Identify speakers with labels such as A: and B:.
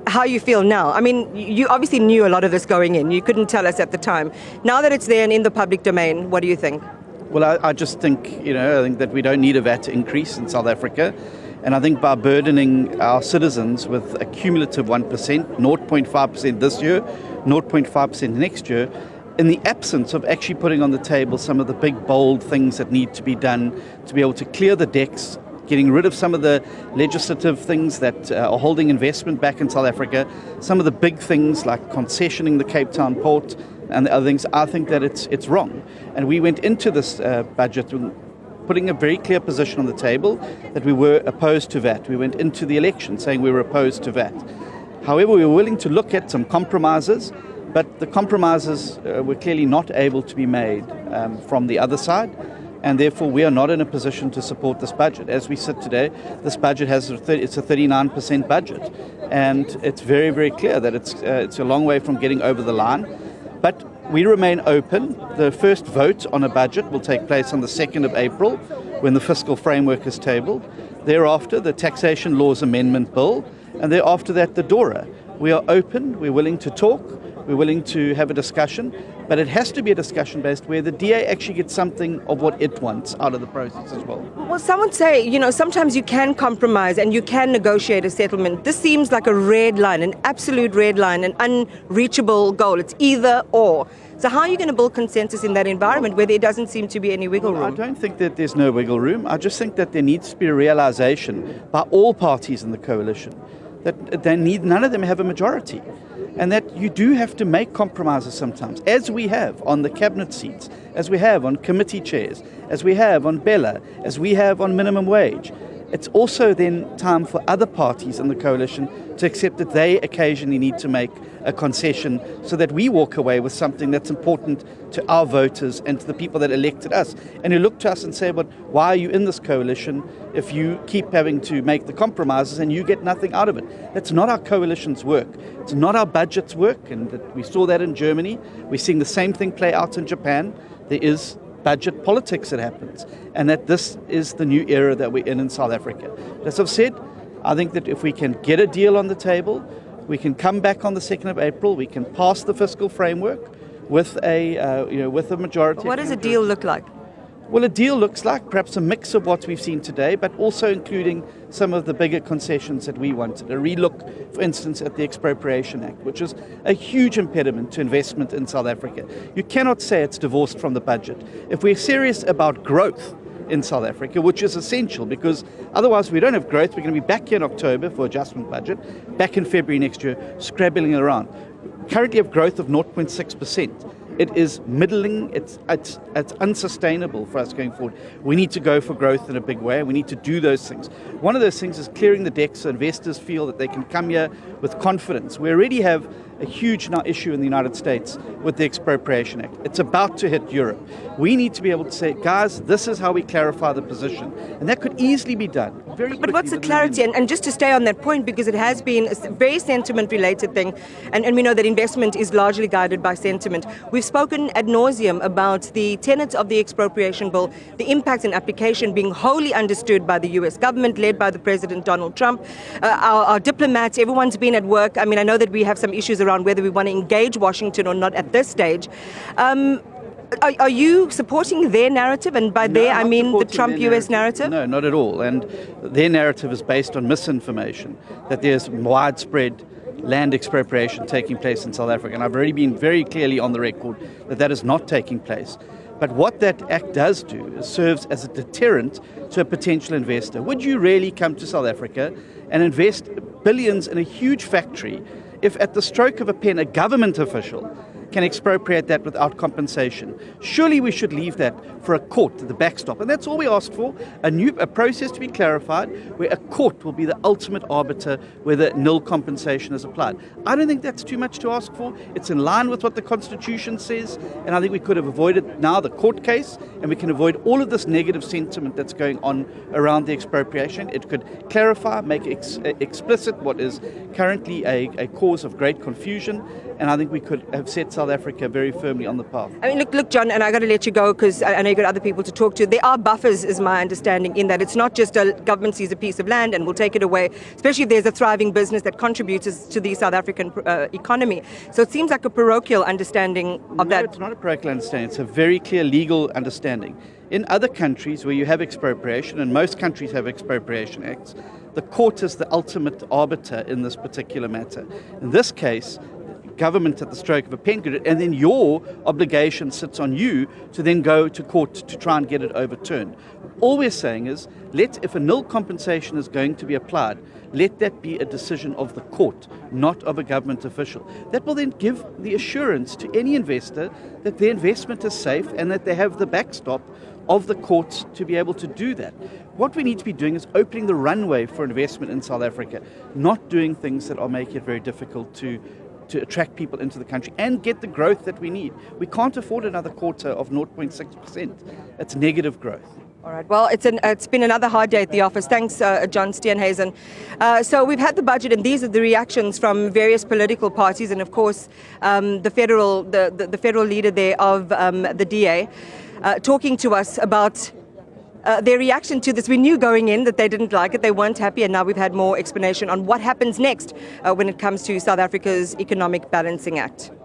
A: how you feel now. I mean, you obviously knew a lot of this going in. You couldn't tell us at the time. Now that it's there and in the public domain, what do you think?
B: Well, I just think, I think that we don't need a VAT increase in South Africa. And I think by burdening our citizens with a cumulative 1%, 0.5% this year, 0.5% next year, in the absence of actually putting on the table some of the big, bold things that need to be done to be able to clear the decks, getting rid of some of the legislative things that are holding investment back in South Africa, some of the big things like concessioning the Cape Town port and the other things, I think that it's wrong. And we went into this budget putting a very clear position on the table that we were opposed to VAT. We went into the election saying we were opposed to VAT. However, we were willing to look at some compromises, but the compromises were clearly not able to be made from the other side, and therefore we are not in a position to support this budget. As we sit today, this budget it's a 39% budget, and it's very, very clear that it's a long way from getting over the line. But we remain open. The first vote on a budget will take place on the 2nd of April when the fiscal framework is tabled. Thereafter, the Taxation Laws Amendment Bill, and thereafter that, the DORA. We are open, we're willing to talk, we're willing to have a discussion, but it has to be a discussion based where the DA actually gets something of what it wants out of the process as well.
A: Well, some would say, sometimes you can compromise and you can negotiate a settlement. This seems like a red line, an absolute red line, an unreachable goal. It's either or. So how are you going to build consensus in that environment where there doesn't seem to be any wiggle room?
B: I don't think that there's no wiggle room. I just think that there needs to be a realization by all parties in the coalition that none of them have a majority, and that you do have to make compromises sometimes, as we have on the cabinet seats, as we have on committee chairs, as we have on Bella, as we have on minimum wage. It's also then time for other parties in the coalition to accept that they occasionally need to make a concession so that we walk away with something that's important to our voters and to the people that elected us. And who look to us and say, but why are you in this coalition if you keep having to make the compromises and you get nothing out of it? That's not our coalition's work. It's not our budget's work. And we saw that in Germany. We're seeing the same thing play out in Japan. There is budget politics that happens, and that this is the new era that we're in South Africa. As I've said, I think that if we can get a deal on the table, we can come back on the 2nd of April, we can pass the fiscal framework with a majority.
A: What does a deal look like?
B: Well, a deal looks like perhaps a mix of what we've seen today, but also including some of the bigger concessions that we wanted. A relook, for instance, at the Expropriation Act, which is a huge impediment to investment in South Africa. You cannot say it's divorced from the budget. If we're serious about growth in South Africa, which is essential, because otherwise we don't have growth, we're going to be back here in October for adjustment budget, back in February next year, scrabbling around. Currently have growth of 0.6%. It is middling, it's unsustainable for us going forward. We need to go for growth in a big way. We need to do those things. One of those things is clearing the decks so investors feel that they can come here with confidence. We already have a huge issue in the United States with the Expropriation Act. It's about to hit Europe. We need to be able to say, guys, this is how we clarify the position. And that could easily be done very quickly.
A: But what's the clarity? And just to stay on that point, because it has been a very sentiment-related thing, and we know that investment is largely guided by sentiment. We've spoken ad nauseum about the tenets of the expropriation bill, the impact and application being wholly understood by the US government, led by the President Donald Trump. Our diplomats, everyone's been at work. I mean, I know that we have some issues around whether we want to engage Washington or not at this stage. Are you supporting their narrative? And by there, I mean the Trump-US narrative?
B: No, not at all. And their narrative is based on misinformation, that there's widespread land expropriation taking place in South Africa. And I've already been very clearly on the record that that is not taking place. But what that act does do is serves as a deterrent to a potential investor. Would you really come to South Africa and invest billions in a huge factory if at the stroke of a pen a government official can expropriate that without compensation? Surely we should leave that for a court, the backstop. And that's all we asked for, a process to be clarified where a court will be the ultimate arbiter whether nil compensation is applied. I don't think that's too much to ask for. It's in line with what the Constitution says, and I think we could have avoided now the court case, and we can avoid all of this negative sentiment that's going on around the expropriation. It could clarify, make explicit what is currently a cause of great confusion, and I think we could have set South South Africa very firmly on the path.
A: I mean, look, John, and I got to let you go because I know you've got other people to talk to. There are buffers, is my understanding, in that it's not just a government sees a piece of land and will take it away, especially if there's a thriving business that contributes to the South African economy. So it seems like a parochial understanding of that.
B: No, it's not a parochial understanding. It's a very clear legal understanding. In other countries where you have expropriation, and most countries have expropriation acts, the court is the ultimate arbiter in this particular matter. In this case, government at the stroke of a pen could, and then your obligation sits on you to then go to court to try and get it overturned. All we're saying is, if a nil compensation is going to be applied, let that be a decision of the court, not of a government official. That will then give the assurance to any investor that their investment is safe and that they have the backstop of the courts to be able to do that. What we need to be doing is opening the runway for investment in South Africa, not doing things that are making it very difficult to attract people into the country and get the growth that we need. We can't afford another quarter of 0.6%. It's negative growth.
A: All right. Well, it's been another hard day at the office. Thanks, John Steenhuisen. So we've had the budget, and these are the reactions from various political parties, and of course, the federal leader there of the DA, talking to us about their reaction to this. We knew going in that they didn't like it, they weren't happy, and now we've had more explanation on what happens next when it comes to South Africa's Economic Balancing Act.